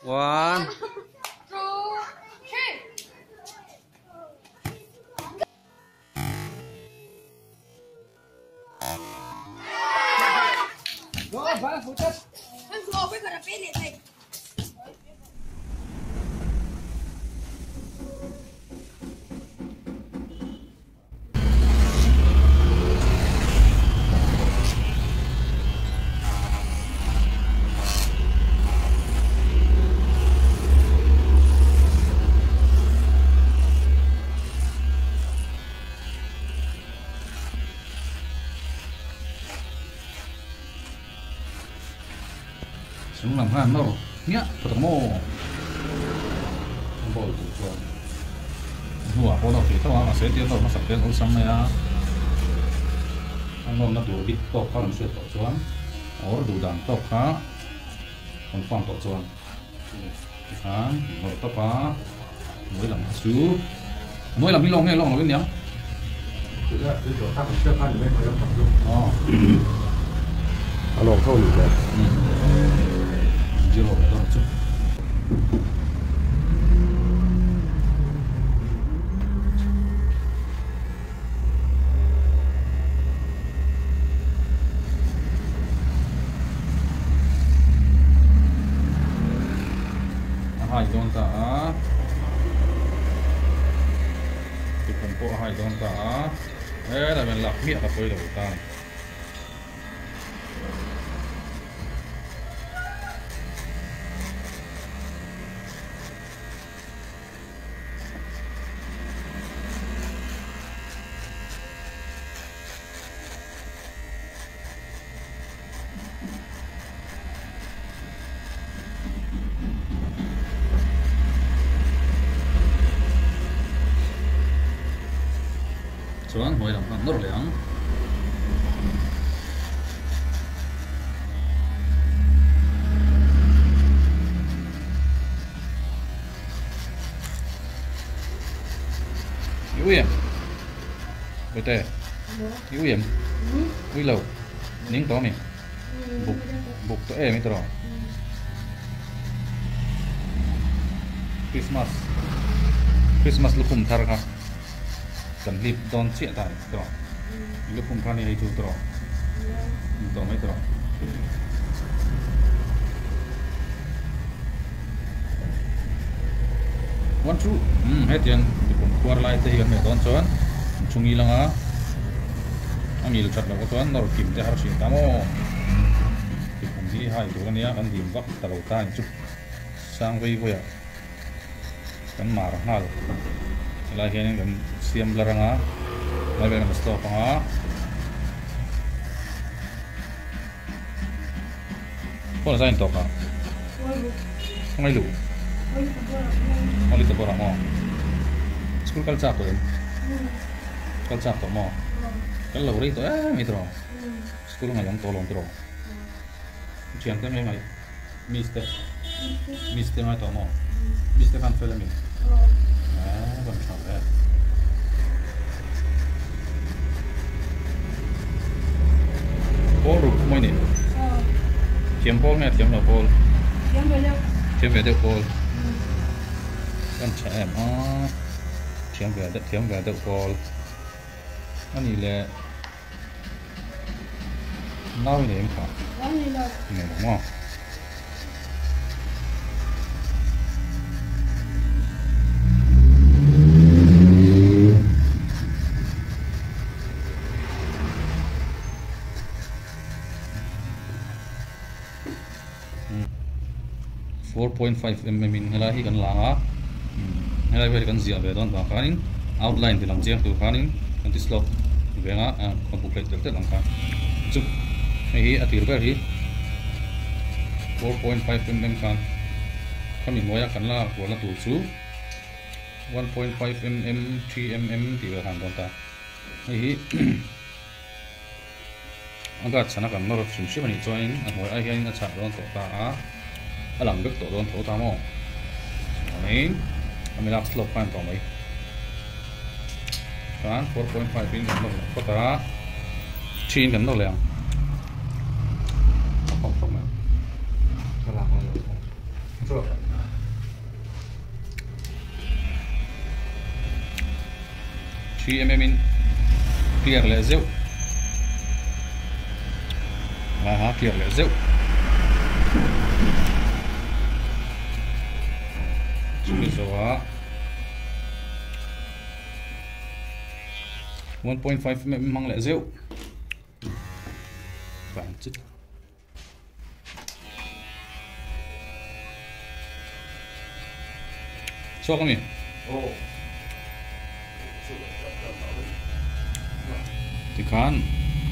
One. Rồi, vâng, phụ trách. Anh ngồi với cà phê này này. Xuống làm hàng đâu nhá, thật mồ bồi rồi hùa cô đâu thì tao mà sẽ tiêu đâu nó sắp đến ông xong này à anh nó đủ biết to khá làm chuyện tổ chuan ở đủ đàn to khá còn phong tổ chuan khá rồi tao phá mới làm sú mới làm đi long nghe long là bên nhá Thực ra cái chỗ ta cũng chưa ăn được mấy cái tập luôn. Alo thôi được rồi chưa rồi đâu chứ hai con ta thì cũng có hai con ta đấy là mình lọc miệng là tôi đầu ta chuan hồi làm hàng rất lẻng yếu hiểm bê tê yếu hiểm uy lầu nín to mình bục to em itu Christmas lukum thar ka kan lip don cia ta to lukum kan ni itu to mai to one two hết tiền lukum kuar lai te hian me don chuan chungi langa angil chat lo chuan nor kim te har sin tamo lukum hi hai tu ania kan dim vak ta lo ta chu sang vei voya kan mar hal lai hian kan siam laranga lai ben stop ha ko zain to ka ngai lu oli to bora mo school kalcha ko kalcha to mo kal lo ri to mitro school ngai to lon tro chiang ta mai mister mai to mo mister kan fela mi còn chọn đây Paul rụt môi nè kiếm Paul nghe kiếm là Paul kiếm về được Paul con trẻ em kiếm về được Paul anh này là nói này em phải này đúng không 4.5 mm in hela hi kan langa hela ve kan zia ve don ba kanin outline bilang chiang tu kanin kan ti slope venga kan bu plate tel angka chu hi atir ba hi 4.5 mm kan kami moya kan la ko la tu chu 1.5 mm 3 mm ti ve han don ta hi angka chana kan nor sim sim ani join a hoi a hian a cha don to ta a alang bek to don tho ta mo ai ami lap slope kan to mai kan 4.5 in kan ko ta chin kan no le không không mà cho làm rồi 3mm in clear le zeu ha clear le zeu chumi zoa 1.5mm mang le zeu vàng chích so kami thì khan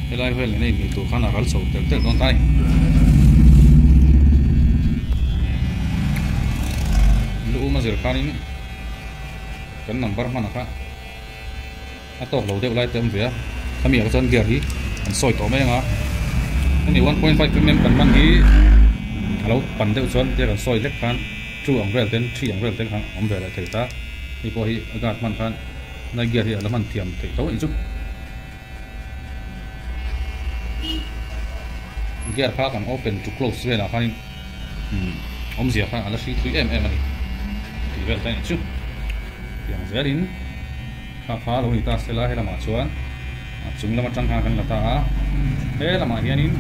helai hel này mi tu khan aral so tel tel don tai lu ma zir khanin kan number mana ka atok lo deu lai tem ve kami ka chan gear hi an soi to mai nga ani 1.5mm kan man hi alo pan deu chon te kan soi lek khan chu ang vel ten 3 ang vel ten khan om ve la thei ta hi ko hi agat man khan na gear hi ala man thiam thei to in chu gear kha kan open to close ve la khan om zia khan ala 3mm ani ti vel ten chu yang zerin kha lo ni ta sela hela ma chuan chung lama tang ha kan la ta he lama hianin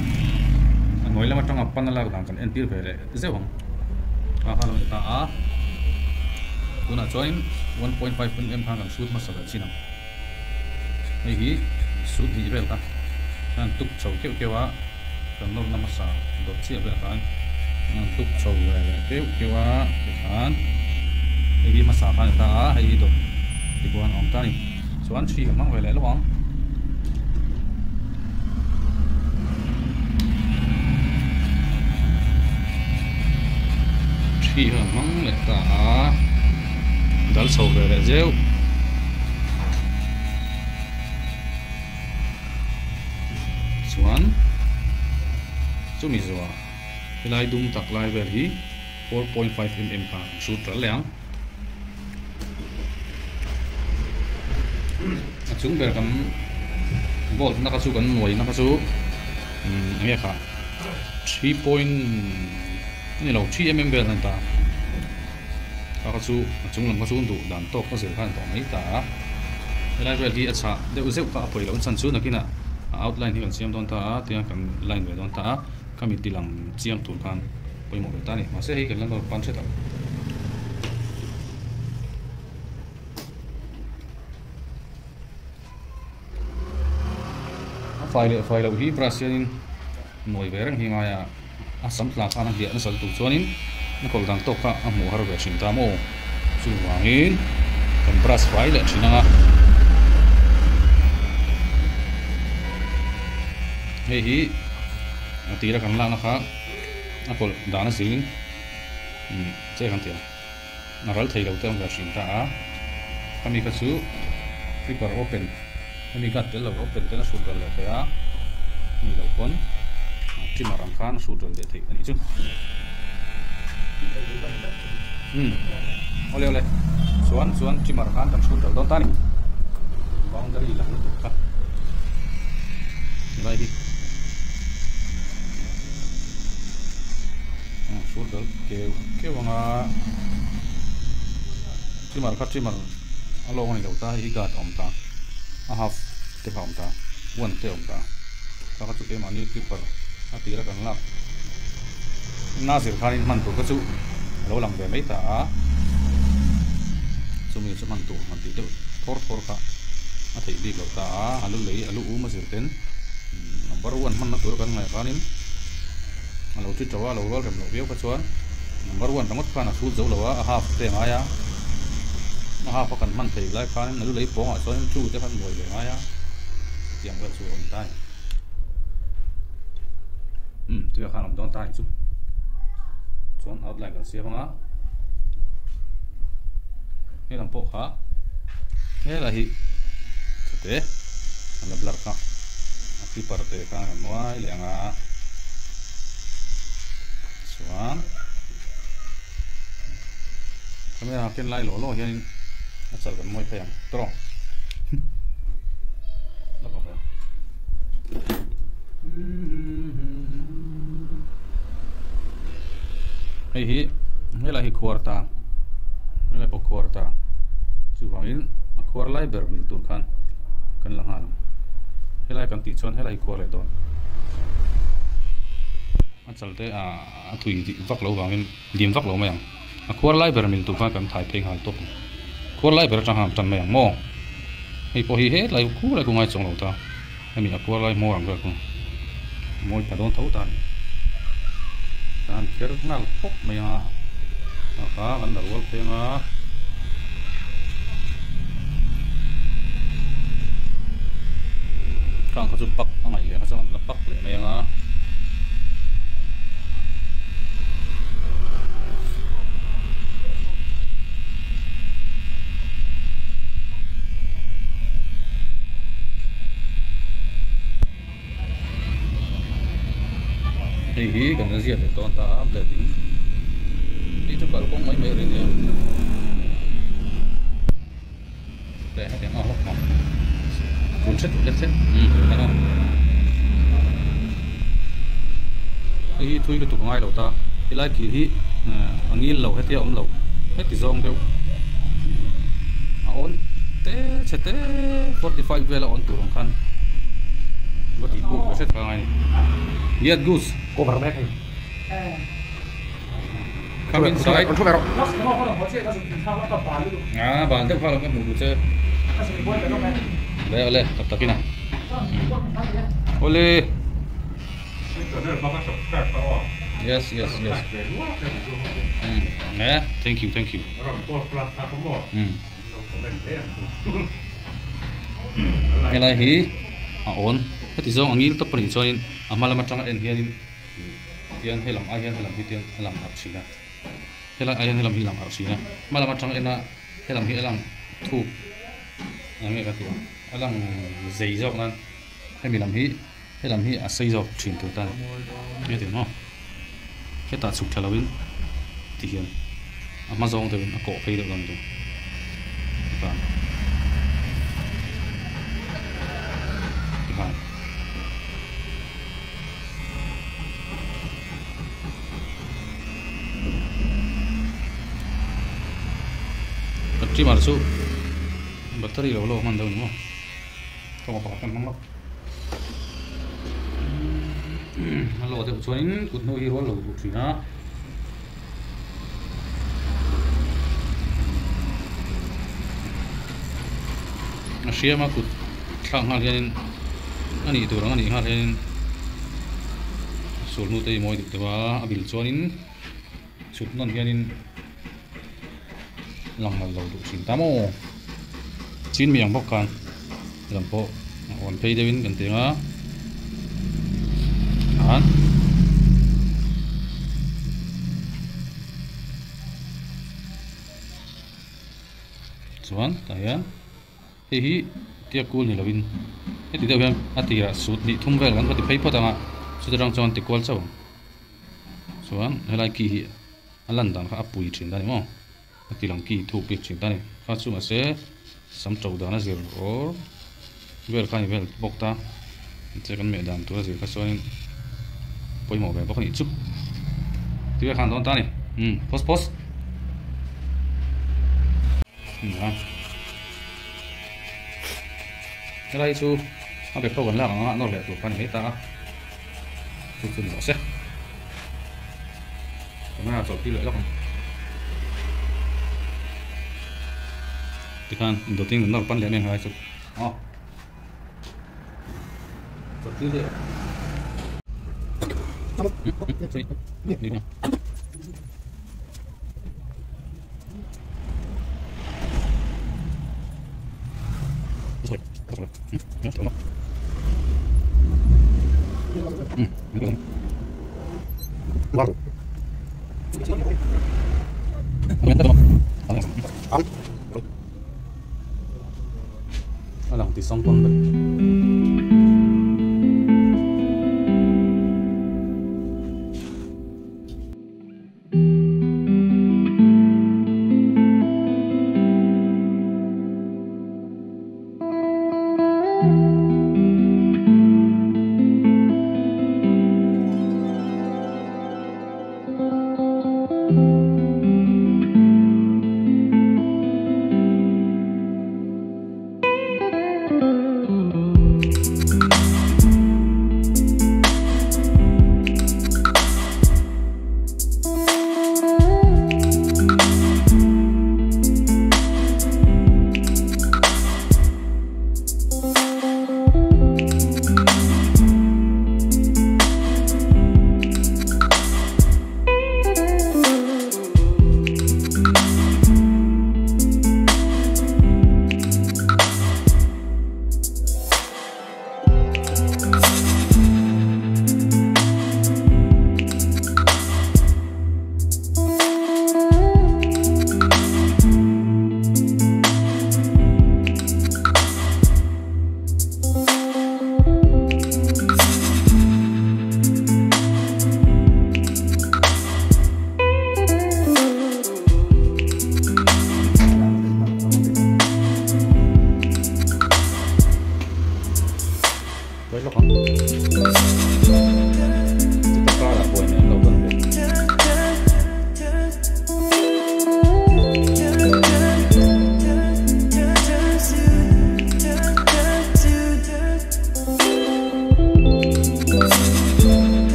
noi lama tang pan la kan kan entir ve le zewang kha lo ni ta tuna chuan 1.5mm kha kan shoot ma sa chinam hei hi shoot hi vel ta kan tuk chau keu kewa kan no na ma sa do chi ve kan tuk chau ve keu kewa kan hei ma sa kan ta hei do thì quan ông ta này số anh suy mang về lại lúc ông suy mang lại ta dal sầu về lại rêu số anh chú mi rồi cái lai đung tắc lai về hi 4.5mm cả shoot rất lẻng chúng về cầm volt nakasu kan noi nakasu nghe kha 3 point ni lo 3mm về nan ta nakasu chúng lam kasu du dan tok ko se khan to mai ta lai về hi acha de uzeu ka poi lo san chu nakina outline hi kan siam don ta tiang kan line ve don ta kami tilang chiang tur khan poi mo ta ni ma se hi kan lang pan se ta file hi Brazilian noi verang hi ngaya asam tla kana dia na sal tu chonin na kol dang tok ka amu har ve chin ta mo chu wangin kan brass file chinanga hei hi atira kan la na kha akol dana silin che kan tia naral thei lo tem ga chin ta kami ka chu flipper open ini kat tel lo open tel su dal le ya ni lo kon ti maram khan su dal de thei ani chu ole ole suan ti mar khan kan su dal don ta ni boundary la ni ka vai đi su dal ke wanga ti mar alo ni lo ta hi gat om ta a half te phom ta one te om ta ka chu ke mani clipper a tira kan la na sir khanin man tu ka chu lo lang ve mai ta chu mi chu man tu man ti de thor ka a thei dik lo ta alu lei alu ma sir ten number 1 man na tur kan ngai khanin alo ti chawa lo rol rem lo veo ka chuan number 1 rangot khana su zo lo a half te ngaya ha pakan man thei lai khan nalu lei pong a chuan chu te khan moi le ngaya tiang wa chu on tai tu khan om don tai chu chuan outline kan sia banga he lam po kha he la hi te an la blar ka a ti par te ka noi le nga chuan camera ken lai lo hian achal kan moi phayang tro la pa hei hi hela hi khuarta chu wangin a khuar lai ber bil tur khan kan lang ha helai kan ti chuan helai ko le don a chalte a thui di vak lo wangin dim vak lo mayang a khwar lai ber mil tu fa kan thai pheng hal tok khwar lai ber tang ham tan mayang mo hei po hi he lai khu lai ku ngai chong lo ta hemi a khwar lai mo ang ra ku moi pa don thau tan tan kher nal pok maya a ka kan dal wal penga kang ka chu pak angai le ka chang la pak le mayang a hi kan na zia le ton ta ble din đi cho cả con mấy mấy rồi nè để hai tiếng ngọc ngọc cuốn chất chất chất thấy không cái thui cái tụ ngay đầu ta cái lai kỳ hi anh nghĩ lẩu hết tiêu ông lẩu hết thì do ông đâu ổn té chết té 45 về là ổn tụ ông khăn có thì cụ có chết vào ngay yet goose cover back hay come inside on cover à bạn tiếp vào cái mũ chơi đây ole tập tập kia nào ole yes yes yes nè thank you cái này hi ổn cái thì do anh nghĩ tập bền cho nên mà làm trong anh hiền hiền hay làm ai hiền hay làm hiền làm ảo xí na hay là ai hiền hay làm hiền làm ảo xí na mà làm trong anh là hay làm hiền làm thu anh nghe cái tiếng anh làm dày dọc nan hay mình làm hiền à xây dọc chuyển từ ta nghe tiếng không cái ta sụt theo là bên thì hiền mà dòng thì nó cổ phê được làm được và battery marsu battery lo man daw mo to mapakan mang lok halo te chuanin kut no hi ro lo thina na siama kut thang hal hian ani turang ani hal hian sul nu te moi dik tawa abil chuanin sut non hianin lòng là lầu đủ chín tám ô chín miệng bốc can làm bộ còn thấy đây gần tiếng á hả xuân tại á hi tiệc cool này là win cái tiếp theo em ati sút đi thung về gắn có thể thấy phốt à sút răng chọn tiệc cool sao xuân hay là kỳ lần đàn khá bùi chuyện đây đúng không cái lòng kỳ thu biệt chuyện ta này phát xuất mà sẽ sắm trâu đó là gì rồi về khai về bọc ta sẽ cần mẹ đàn tôi là gì phát xuất bôi màu về bọc này chút tiếp theo khăn ta này post cái này chú nó bị câu vấn là nó lệ thuộc phần hết ta chú chú nó sẽ nó là chỗ tí lợi lắm thì kan đầu tiên nó pan lên hai chục chục tí nữa lang ti song pang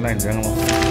lain jangan lo.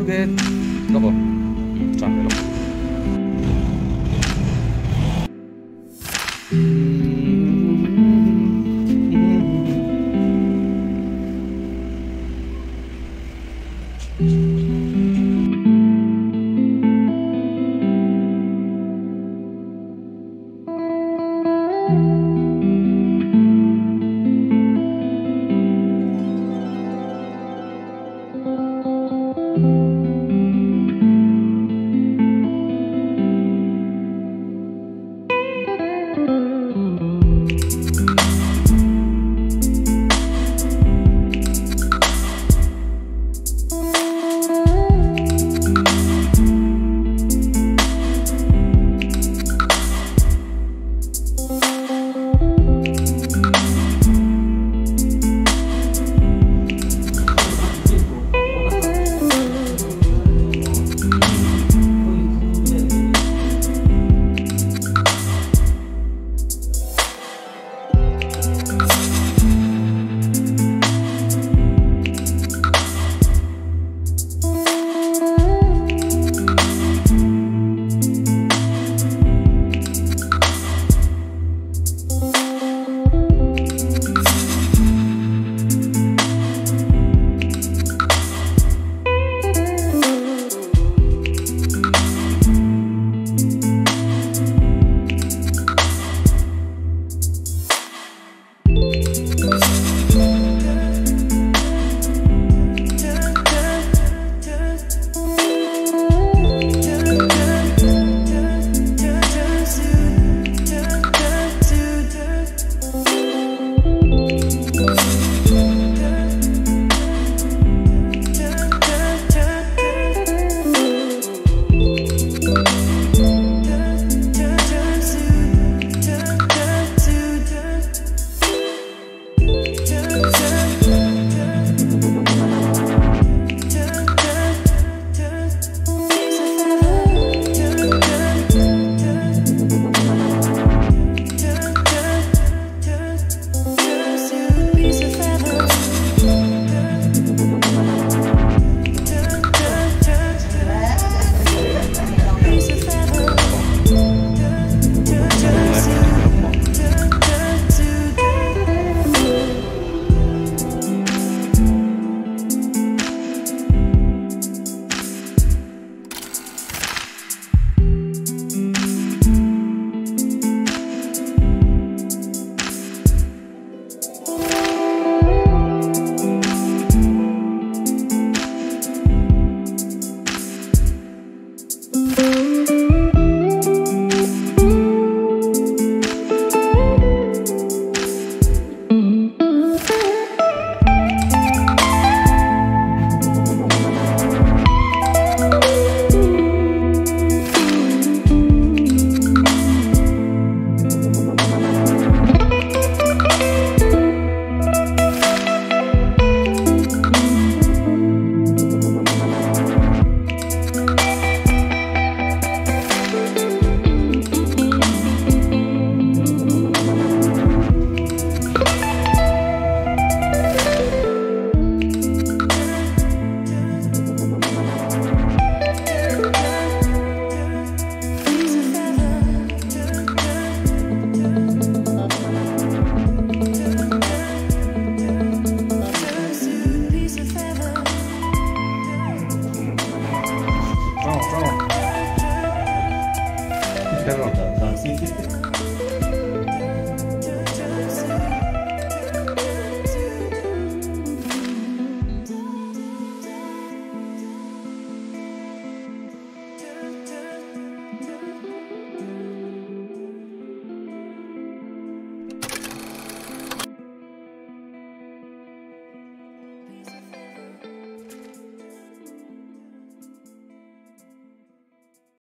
forget. Berapa? Sampai loh.